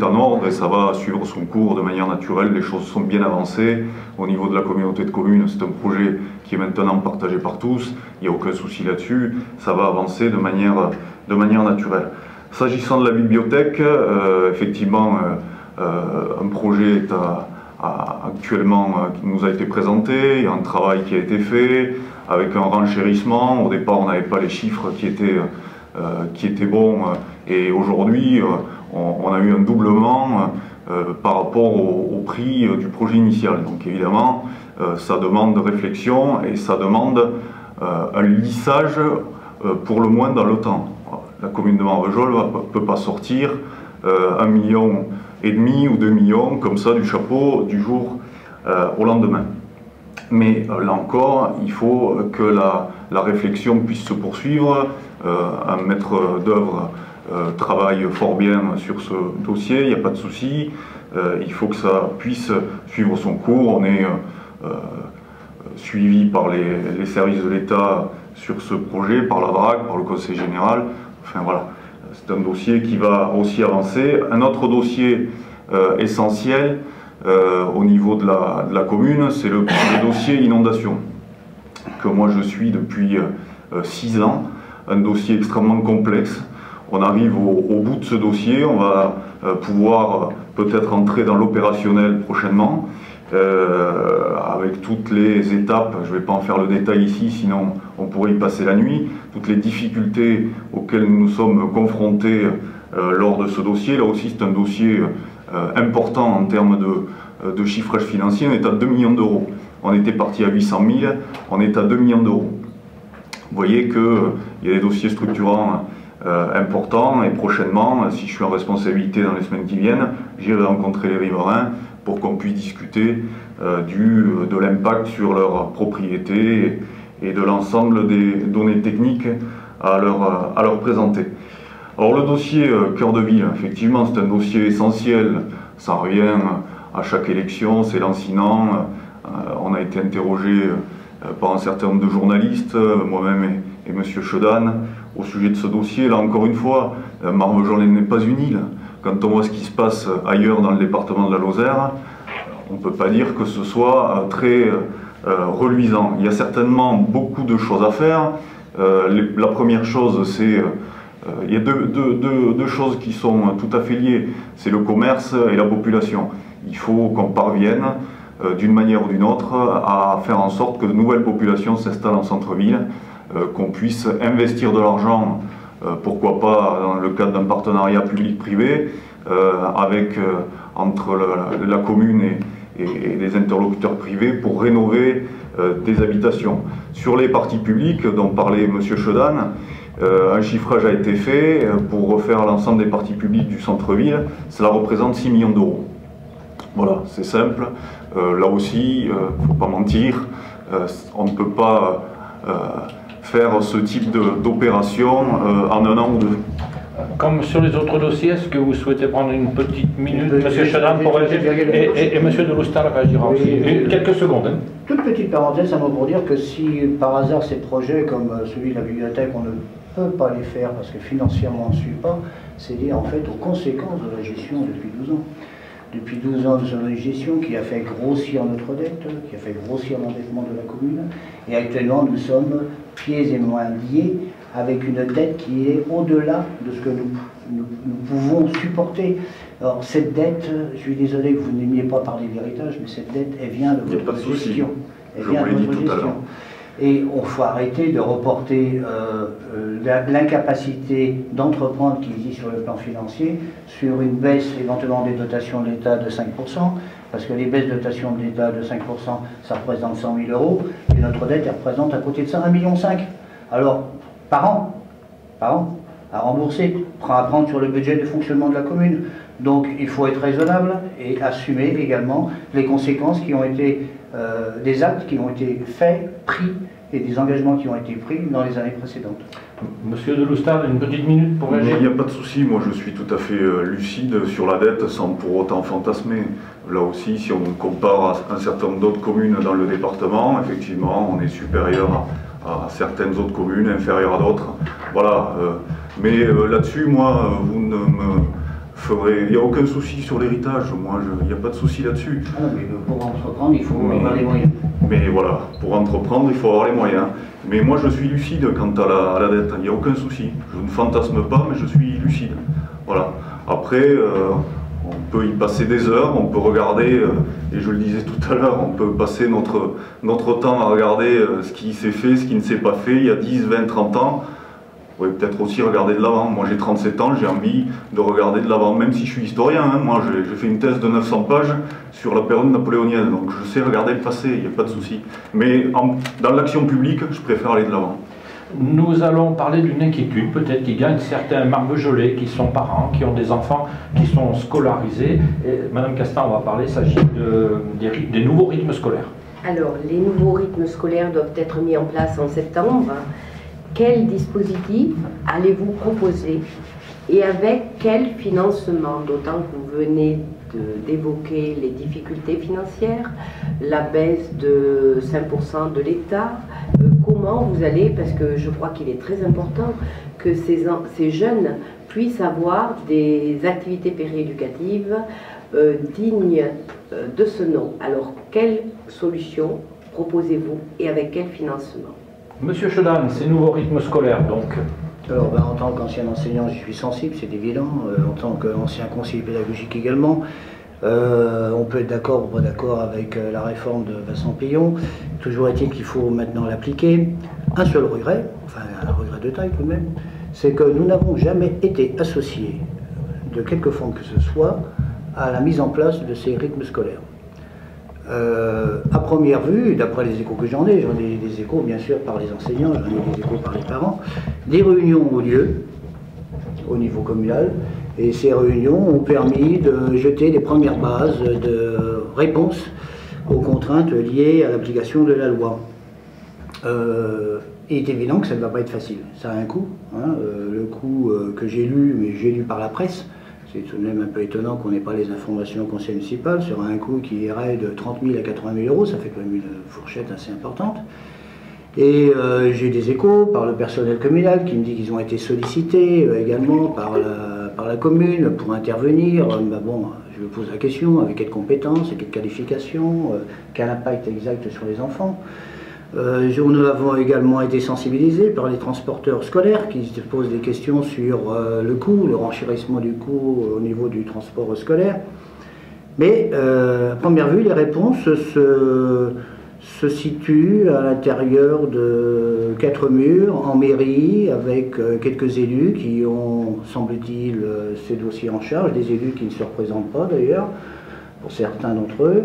en ordre et ça va suivre son cours de manière naturelle. Les choses sont bien avancées. Au niveau de la communauté de communes, c'est un projet qui est maintenant partagé par tous. Il n'y a aucun souci là-dessus. Ça va avancer de manière naturelle. S'agissant de la bibliothèque, effectivement, un projet est actuellement qui nous a été présenté. Il y a un travail qui a été fait avec un renchérissement. Au départ, on n'avait pas les chiffres qui étaient bons et aujourd'hui, on a eu un doublement par rapport au prix du projet initial. Donc évidemment, ça demande réflexion et ça demande un lissage pour le moins dans le temps. La commune de Marvejols ne peut pas sortir 1,5 million ou 2 millions comme ça du chapeau du jour au lendemain. Mais là encore, il faut que la réflexion puisse se poursuivre. Un maître d'œuvre travaille fort bien sur ce dossier, il n'y a pas de souci. Il faut que ça puisse suivre son cours. On est suivi par les services de l'État sur ce projet, par la DRAC, par le Conseil général. Enfin voilà, c'est un dossier qui va aussi avancer. Un autre dossier essentiel au niveau de la commune, c'est le dossier inondation, que moi je suis depuis 6 ans, un dossier extrêmement complexe. On arrive au bout de ce dossier, on va pouvoir peut-être entrer dans l'opérationnel prochainement, avec toutes les étapes. Je ne vais pas en faire le détail ici, sinon on pourrait y passer la nuit, toutes les difficultés auxquelles nous sommes confrontés lors de ce dossier. Là aussi c'est un dossier important en termes de chiffrage financier. On est à 2 millions d'euros. On était parti à 800 000, on est à 2 millions d'euros. Vous voyez qu'il y a des dossiers structurants importants et prochainement, si je suis en responsabilité dans les semaines qui viennent, j'irai rencontrer les riverains pour qu'on puisse discuter de l'impact sur leur propriété et de l'ensemble des données techniques à leur présenter. Alors le dossier cœur de ville, effectivement c'est un dossier essentiel, ça revient à chaque élection, c'est lancinant. On a été interrogé par un certain nombre de journalistes, moi-même et M. Chedan, au sujet de ce dossier. Là encore une fois, Marvejols n'est pas une île. Quand on voit ce qui se passe ailleurs dans le département de la Lozère, on ne peut pas dire que ce soit très reluisant. Il y a certainement beaucoup de choses à faire. La première chose, c'est... il y a deux choses qui sont tout à fait liées, c'est le commerce et la population. Il faut qu'on parvienne, d'une manière ou d'une autre, à faire en sorte que de nouvelles populations s'installent en centre-ville, qu'on puisse investir de l'argent, pourquoi pas dans le cadre d'un partenariat public-privé, entre la commune et les interlocuteurs privés pour rénover des habitations. Sur les parties publiques dont parlait M. Chedan, un chiffrage a été fait pour refaire l'ensemble des parties publiques du centre-ville. Cela représente 6 millions d'euros. Voilà, c'est simple. Là aussi, il ne faut pas mentir, on ne peut pas faire ce type d'opération en un an ou deux. Comme sur les autres dossiers, est-ce que vous souhaitez prendre une petite minute, M. Chedan, pour réagir, et M. de Loustal réagira aussi. Quelques secondes. Hein. Toute petite parenthèse, un mot pour dire que si par hasard ces projets comme celui de la bibliothèque, on ne peut pas les faire parce que financièrement on ne suit pas, c'est lié en fait aux conséquences de la gestion depuis 12 ans. Depuis 12 ans, nous avons une gestion qui a fait grossir notre dette, qui a fait grossir l'endettement de la commune, et actuellement nous sommes pieds et mains liés avec une dette qui est au-delà de ce que nous pouvons supporter. Alors cette dette, je suis désolé que vous n'aimiez pas parler d'héritage, mais cette dette, elle vient de votre gestion. Elle vient de votre gestion. Et il faut arrêter de reporter l'incapacité d'entreprendre qui existe sur le plan financier sur une baisse éventuellement des dotations de l'État de 5%, parce que les baisses de dotations de l'État de 5%, ça représente 100 000 euros, et notre dette, elle représente à côté de ça 1,5 million. Alors, par an, à rembourser, à prendre sur le budget de fonctionnement de la commune. Donc il faut être raisonnable et assumer également les conséquences qui ont été, des actes qui ont été faits, pris, et des engagements qui ont été pris dans les années précédentes. Monsieur de Loustal, une petite minute pour réagir. Il n'y a pas de souci, moi je suis tout à fait lucide sur la dette sans pour autant fantasmer. Là aussi, si on compare à un certain nombre d'autres communes dans le département, effectivement, on est supérieur à certaines autres communes, inférieures à d'autres. Voilà. Mais là-dessus, moi, vous ne me ferez... Il n'y a aucun souci sur l'héritage, moi, il n'y a pas de souci là-dessus. Ah non, mais pour entreprendre, il faut avoir les moyens. Mais voilà, pour entreprendre, il faut avoir les moyens. Mais moi, je suis lucide quant à la dette, il n'y a aucun souci. Je ne fantasme pas, mais je suis lucide. Voilà. Après, on peut y passer des heures, on peut regarder, et je le disais tout à l'heure, on peut passer notre temps à regarder ce qui s'est fait, ce qui ne s'est pas fait il y a 10, 20, 30 ans. On pourrait peut-être aussi regarder de l'avant. Moi j'ai 37 ans, j'ai envie de regarder de l'avant, même si je suis historien. Hein. Moi j'ai fait une thèse de 900 pages sur la période napoléonienne, donc je sais regarder le passé, il n'y a pas de souci. Mais dans l'action publique, je préfère aller de l'avant. Nous allons parler d'une inquiétude, peut-être qui gagne certains marvejollais qui sont parents, qui ont des enfants qui sont scolarisés. Et Madame Castan, on va parler, il s'agit des nouveaux rythmes scolaires. Alors, les nouveaux rythmes scolaires doivent être mis en place en septembre. Quel dispositif allez-vous proposer et avec quel financement? D'autant que vous venez d'évoquer les difficultés financières, la baisse de 5% de l'État. Comment vous allez, parce que je crois qu'il est très important que ces jeunes puissent avoir des activités périéducatives dignes de ce nom. Alors, quelle solution proposez-vous et avec quel financement? Monsieur Chedan, ces nouveaux rythmes scolaires, donc. Alors, en tant qu'ancien enseignant, j'y suis sensible, c'est évident. En tant qu'ancien conseiller pédagogique également, on peut être d'accord ou pas d'accord avec la réforme de Vincent Payon. Toujours est-il qu'il faut maintenant l'appliquer. Un seul regret, enfin un regret de taille tout de même, c'est que nous n'avons jamais été associés, de quelque forme que ce soit, à la mise en place de ces rythmes scolaires. À première vue, d'après les échos que j'en ai des échos bien sûr par les enseignants, j'en ai des échos par les parents, des réunions ont lieu au niveau communal et ces réunions ont permis de jeter les premières bases de réponse aux contraintes liées à l'application de la loi. Il est évident que ça ne va pas être facile, ça a un coût, hein, le coût que j'ai lu, mais j'ai lu par la presse. C'est tout de même un peu étonnant qu'on n'ait pas les informations au conseil municipal sur un coût qui irait de 30 000 à 80 000 euros, ça fait quand même une fourchette assez importante. Et j'ai des échos par le personnel communal qui me dit qu'ils ont été sollicités également par la commune pour intervenir. Bon, je me pose la question, avec quelles compétences, avec quelles qualifications, quel impact exact sur les enfants. Nous avons également été sensibilisés par les transporteurs scolaires qui se posent des questions sur le coût, le renchérissement du coût au niveau du transport scolaire. Mais à première vue, les réponses se situent à l'intérieur de 4 murs, en mairie, avec quelques élus qui ont, semble-t-il, ces dossiers en charge, des élus qui ne se représentent pas d'ailleurs, pour certains d'entre eux.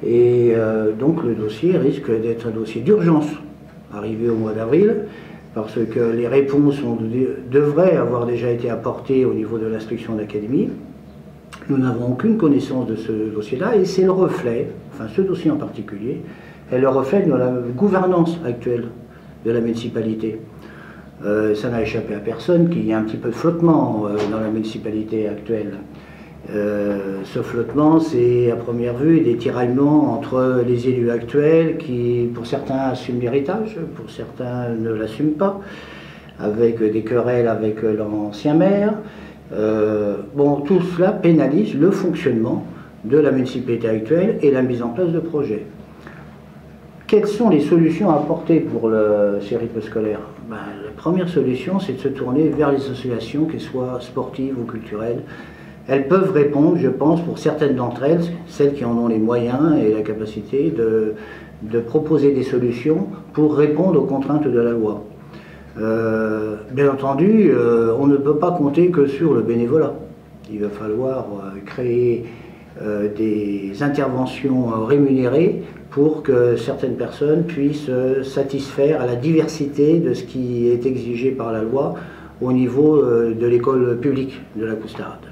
Et donc le dossier risque d'être un dossier d'urgence, arrivé au mois d'avril, parce que les réponses devraient avoir déjà été apportées au niveau de l'instruction d'académie. Nous n'avons aucune connaissance de ce dossier-là, et c'est le reflet, enfin ce dossier en particulier, est le reflet de la gouvernance actuelle de la municipalité. Ça n'a échappé à personne qu'il y a un petit peu de flottement dans la municipalité actuelle. Ce flottement, c'est à première vue des tiraillements entre les élus actuels qui, pour certains, assument l'héritage, pour certains ne l'assument pas, avec des querelles avec l'ancien maire. Bon, tout cela pénalise le fonctionnement de la municipalité actuelle et la mise en place de projets. Quelles sont les solutions à apporter pour ces rythmes scolaires? La première solution, c'est de se tourner vers les associations, qu'elles soient sportives ou culturelles. Elles peuvent répondre, je pense, pour certaines d'entre elles, celles qui en ont les moyens et la capacité de proposer des solutions pour répondre aux contraintes de la loi. Bien entendu, on ne peut pas compter que sur le bénévolat. Il va falloir créer des interventions rémunérées pour que certaines personnes puissent satisfaire à la diversité de ce qui est exigé par la loi au niveau de l'école publique de la Coustarde.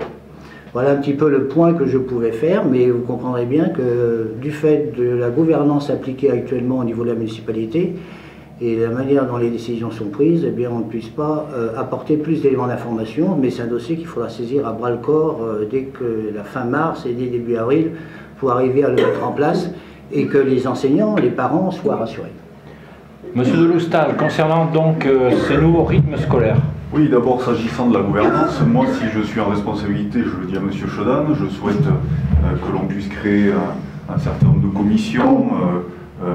Voilà un petit peu le point que je pouvais faire, mais vous comprendrez bien que du fait de la gouvernance appliquée actuellement au niveau de la municipalité et la manière dont les décisions sont prises, eh bien on ne puisse pas apporter plus d'éléments d'information, mais c'est un dossier qu'il faudra saisir à bras-le-corps dès que la fin mars et dès début avril pour arriver à le mettre en place et que les enseignants, les parents soient rassurés. Monsieur de Loustal, concernant donc ces nouveaux rythmes scolaires. Oui, d'abord s'agissant de la gouvernance, moi si je suis en responsabilité, je le dis à M. Chaudane, je souhaite que l'on puisse créer un certain nombre de commissions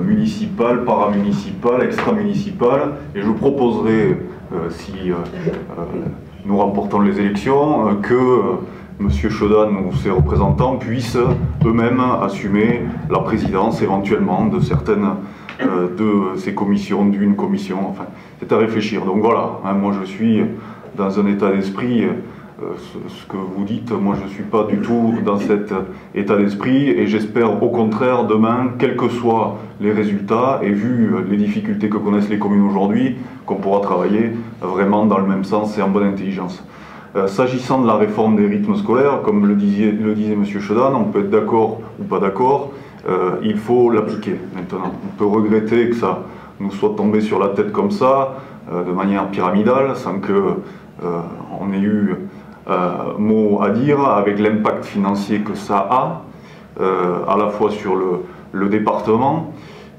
municipales, paramunicipales, extra-municipales, et je proposerai, si nous remportons les élections, que M. Chaudane ou ses représentants puissent eux-mêmes assumer la présidence éventuellement de certaines de ces commissions, d'une commission, enfin, c'est à réfléchir. Donc voilà, hein, moi je suis dans un état d'esprit, ce que vous dites, moi je ne suis pas du tout dans cet état d'esprit et j'espère au contraire demain, quels que soient les résultats et vu les difficultés que connaissent les communes aujourd'hui, qu'on pourra travailler vraiment dans le même sens et en bonne intelligence. S'agissant de la réforme des rythmes scolaires, comme le disait M. Chaudane, on peut être d'accord ou pas d'accord, il faut l'appliquer maintenant. On peut regretter que ça nous soit tombé sur la tête comme ça, de manière pyramidale, sans qu'on ait eu mot à dire, avec l'impact financier que ça a, à la fois sur le département,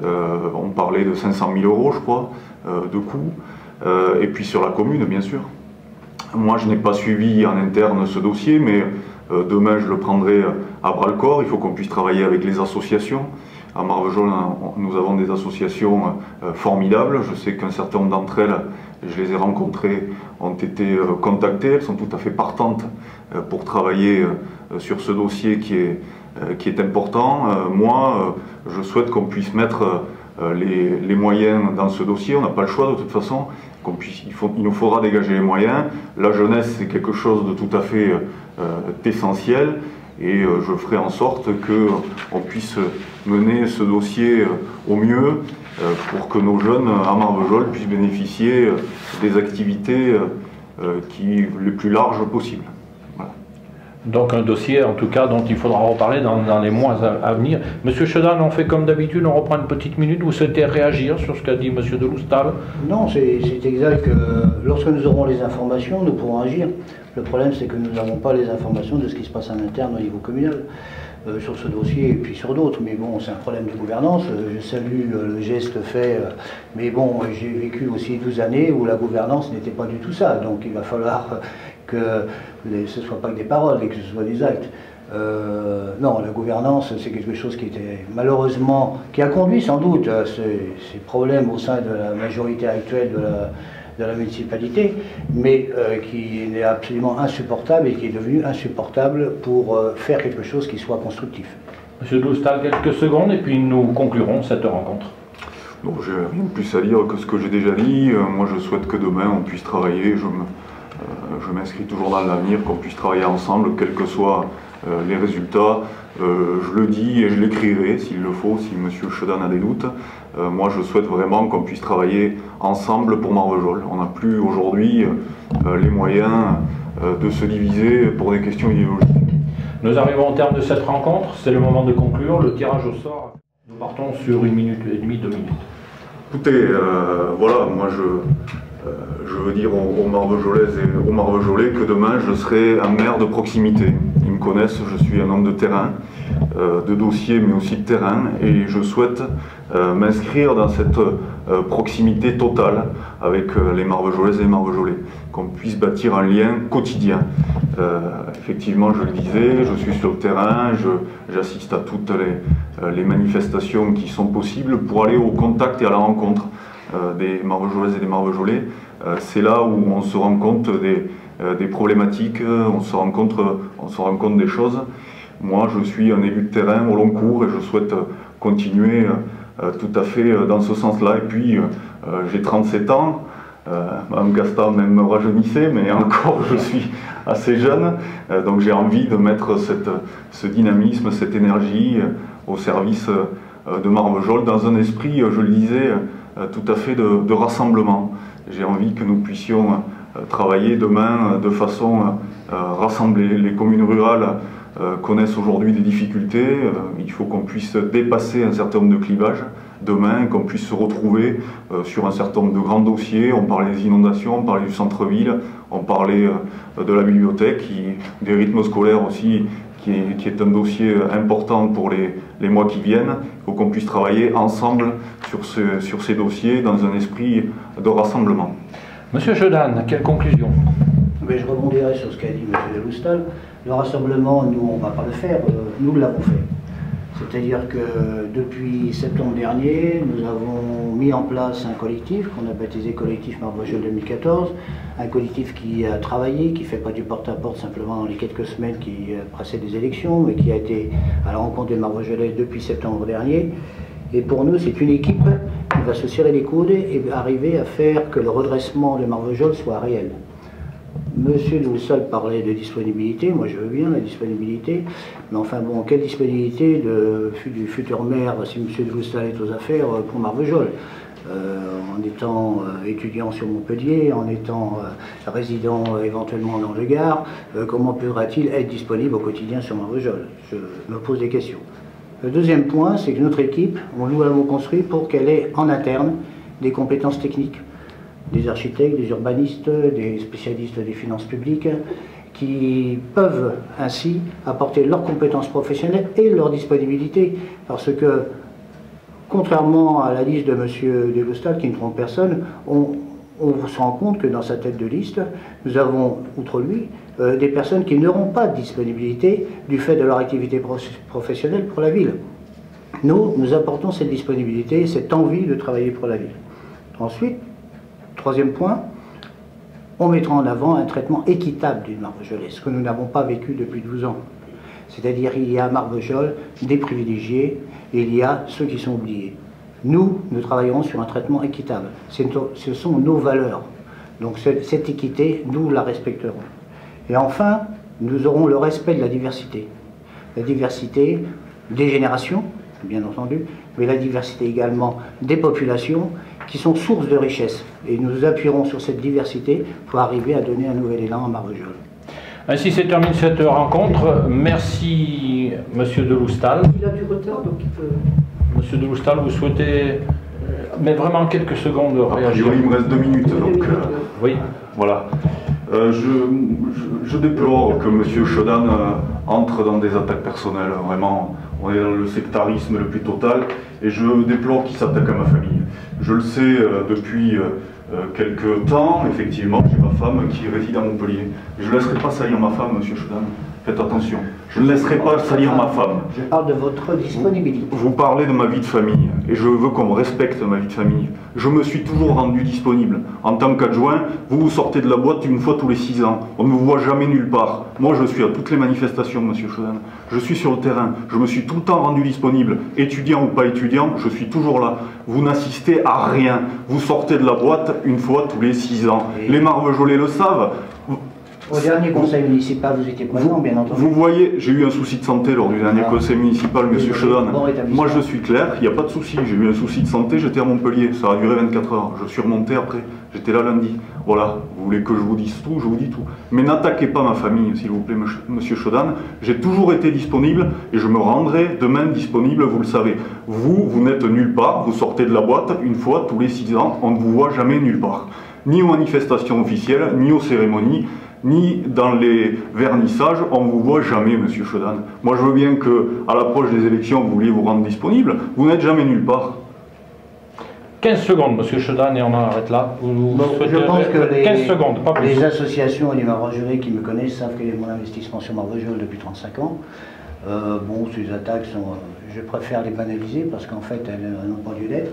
on parlait de 500 000 €, je crois, de coûts, et puis sur la commune, bien sûr. Moi, je n'ai pas suivi en interne ce dossier, mais demain, je le prendrai à bras-le-corps. Il faut qu'on puisse travailler avec les associations. À Marvejols, nous avons des associations formidables. Je sais qu'un certain nombre d'entre elles, je les ai rencontrées, ont été contactées. Elles sont tout à fait partantes pour travailler sur ce dossier qui est important. Moi, je souhaite qu'on puisse mettre les moyens dans ce dossier. On n'a pas le choix de toute façon. Il nous faudra dégager les moyens. La jeunesse, c'est quelque chose de tout à fait essentiel et je ferai en sorte qu'on puisse mener ce dossier au mieux pour que nos jeunes à Marvejols puissent bénéficier des activités les plus larges possibles. Voilà. Donc un dossier en tout cas dont il faudra reparler dans les mois à venir. Monsieur Chaudane, on fait comme d'habitude, on reprend une petite minute. Vous souhaitez réagir sur ce qu'a dit Monsieur de Loustal? Non, c'est exact que lorsque nous aurons les informations, nous pourrons agir. Le problème, c'est que nous n'avons pas les informations de ce qui se passe en interne au niveau communal. sur ce dossier et puis sur d'autres, mais bon, c'est un problème de gouvernance. Je salue le geste fait, mais bon, j'ai vécu aussi 12 années où la gouvernance n'était pas du tout ça, donc il va falloir que ce ne soit pas que des paroles et que ce soit des actes. Non, la gouvernance, c'est quelque chose qui était malheureusement, qui a conduit sans doute à ces problèmes au sein de la majorité actuelle de la municipalité, mais qui est absolument insupportable et qui est devenu insupportable pour faire quelque chose qui soit constructif. Monsieur de Loustal, quelques secondes et puis nous conclurons cette rencontre. Bon, j'ai rien de plus à dire que ce que j'ai déjà dit. Moi, je souhaite que demain on puisse travailler. Je m'inscris toujours dans l'avenir, qu'on puisse travailler ensemble, quels que soient les résultats. Je le dis et je l'écrirai s'il le faut, si M. Chedan a des doutes. Moi, je souhaite vraiment qu'on puisse travailler ensemble pour Marvejols. On n'a plus aujourd'hui les moyens de se diviser pour des questions idéologiques. Nous arrivons au terme de cette rencontre. C'est le moment de conclure. Le tirage au sort. Nous partons sur 1 minute et demie, 2 minutes. Écoutez, voilà, moi je veux dire aux Marvejolaises et aux Marvejolais que demain je serai un maire de proximité. Ils me connaissent, je suis un homme de terrain, de dossier mais aussi de terrain, et je souhaite m'inscrire dans cette proximité totale avec les Marvejolaises et les Marvejolais, qu'on puisse bâtir un lien quotidien. Effectivement, je le disais, je suis sur le terrain, j'assiste à toutes les manifestations qui sont possibles pour aller au contact et à la rencontre des Marvejolaises et des Marvejolais. C'est là où on se rend compte des problématiques, on se rend compte des choses. Moi, je suis un élu de terrain au long cours et je souhaite continuer tout à fait dans ce sens-là. Et puis, j'ai 37 ans, Mme Gaston même me rajeunissait, mais encore je suis assez jeune, donc j'ai envie de mettre ce dynamisme, cette énergie au service de Marvejols dans un esprit, je le disais, tout à fait de rassemblement. J'ai envie que nous puissions travailler demain de façon rassemblée. Les communes rurales connaissent aujourd'hui des difficultés, il faut qu'on puisse dépasser un certain nombre de clivages demain, qu'on puisse se retrouver sur un certain nombre de grands dossiers. On parlait des inondations, on parlait du centre-ville, on parlait de la bibliothèque, des rythmes scolaires aussi, qui est un dossier important pour les mois qui viennent. Il faut qu'on puisse travailler ensemble sur ces dossiers dans un esprit de rassemblement. Monsieur Chedan, quelle conclusion? Mais je rebondirai sur ce qu'a dit M. de Loustal. Le rassemblement, nous, on ne va pas le faire, nous l'avons fait. C'est-à-dire que depuis septembre dernier, nous avons mis en place un collectif qu'on a baptisé Collectif Marvejols 2014, un collectif qui a travaillé, qui ne fait pas du porte-à-porte simplement dans les quelques semaines qui précèdent les élections, mais qui a été à la rencontre des Marvejolais depuis septembre dernier. Et pour nous, c'est une équipe qui va se serrer les coudes et arriver à faire que le redressement de Marvejols soit réel. Monsieur de Loustal parlait de disponibilité, moi je veux bien la disponibilité, mais enfin bon, quelle disponibilité du futur maire si Monsieur de Loustal est aux affaires pour Marvejols, en étant étudiant sur Montpellier, en étant résident éventuellement dans le Gard, comment pourra-t-il être disponible au quotidien sur Marvejols? Je me pose des questions. Le deuxième point, c'est que notre équipe, nous l'avons construit pour qu'elle ait en interne des compétences techniques, des architectes, des urbanistes, des spécialistes des finances publiques, qui peuvent ainsi apporter leurs compétences professionnelles et leur disponibilité. Parce que, contrairement à la liste de M. de Loustal, qui ne trompe personne, on se rend compte que dans sa tête de liste, nous avons, outre lui, des personnes qui n'auront pas de disponibilité du fait de leur activité professionnelle pour la ville. Nous apportons cette disponibilité, cette envie de travailler pour la ville. Ensuite, troisième point, on mettra en avant un traitement équitable d'une Marvejolais, ce que nous n'avons pas vécu depuis 12 ans. C'est-à-dire il y a à Marvejols des privilégiés et il y a ceux qui sont oubliés. Nous travaillerons sur un traitement équitable. Ce sont nos valeurs. Donc cette équité, nous la respecterons. Et enfin, nous aurons le respect de la diversité. La diversité des générations, bien entendu, mais la diversité également des populations qui sont source de richesse. Et nous nous appuierons sur cette diversité pour arriver à donner un nouvel élan à Marvejols. Ainsi se termine cette rencontre. Merci Monsieur de Loustal. Il a du retard, donc il peut... Monsieur de Loustal, vous souhaitez, mais vraiment quelques secondes, réagir? Il me reste 2 minutes, donc oui. voilà. Je déplore que M. Chedan entre dans des attaques personnelles. Vraiment, on est dans le sectarisme le plus total et je déplore qu'il s'attaque à ma famille. Je le sais depuis quelques temps, effectivement, j'ai ma femme qui réside à Montpellier. Je ne laisserai pas salir ma femme, M. Chedan. Faites attention. Je ne laisserai pas salir ma femme. Je parle de votre disponibilité. Vous parlez de ma vie de famille et je veux qu'on me respecte ma vie de famille. Je me suis toujours rendu disponible. En tant qu'adjoint, vous sortez de la boîte une fois tous les 6 ans. On ne vous voit jamais nulle part. Moi, je suis à toutes les manifestations, monsieur Chedan. Je suis sur le terrain. Je me suis tout le temps rendu disponible. Étudiant ou pas étudiant, je suis toujours là. Vous n'assistez à rien. Vous sortez de la boîte une fois tous les 6 ans. Les Marvejolais le savent. Au dernier conseil municipal, vous étiez présent, bien entendu. Vous voyez, j'ai eu un souci de santé lors du dernier conseil municipal, monsieur Chedan. Moi, je suis clair, il n'y a pas de souci. J'ai eu un souci de santé, j'étais à Montpellier. Ça a duré 24 heures. Je suis remonté après. J'étais là lundi. Voilà, vous voulez que je vous dise tout, je vous dis tout. Mais n'attaquez pas ma famille, s'il vous plaît, monsieur Chedan. J'ai toujours été disponible et je me rendrai demain disponible, vous le savez. Vous n'êtes nulle part. Vous sortez de la boîte une fois tous les 6 ans. On ne vous voit jamais nulle part. Ni aux manifestations officielles, ni aux cérémonies, ni dans les vernissages, on ne vous voit jamais, monsieur Chedan. Moi, je veux bien qu'à l'approche des élections, vous vouliez vous rendre disponible. Vous n'êtes jamais nulle part. 15 secondes, monsieur Chedan, et on en arrête là. Je pense que 15 secondes, pas plus. Les associations du Marvejolais qui me connaissent savent quel est mon investissement sur Marvejols depuis 35 ans. Bon, ces attaques sont... je préfère les banaliser parce qu'en fait, elles n'ont pas lieu d'être.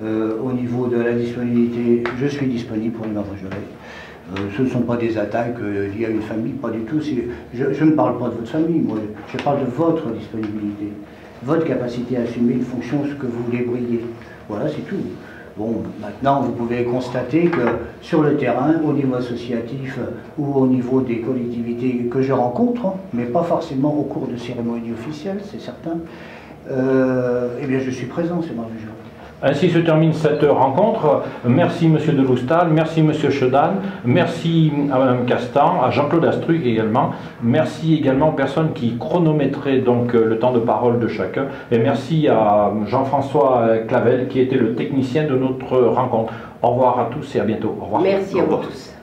Au niveau de la disponibilité, je suis disponible pour les Marvejolais. Ce ne sont pas des attaques liées à une famille, pas du tout. Je ne parle pas de votre famille, moi, je parle de votre disponibilité, votre capacité à assumer une fonction, ce que vous voulez briller. Voilà, c'est tout. Bon, maintenant, vous pouvez constater que sur le terrain, au niveau associatif ou au niveau des collectivités que je rencontre, mais pas forcément au cours de cérémonies officielles, c'est certain, eh bien, je suis présent, c'est Marvejol. Ainsi se termine cette rencontre. Merci Monsieur de Loustal, merci Monsieur Chedan, merci à Madame Castan, à Jean-Claude Astruc également. Merci également aux personnes qui chronométraient donc le temps de parole de chacun. Et merci à Jean-François Clavel qui était le technicien de notre rencontre. Au revoir à tous et à bientôt. Au revoir. Merci à vous tous.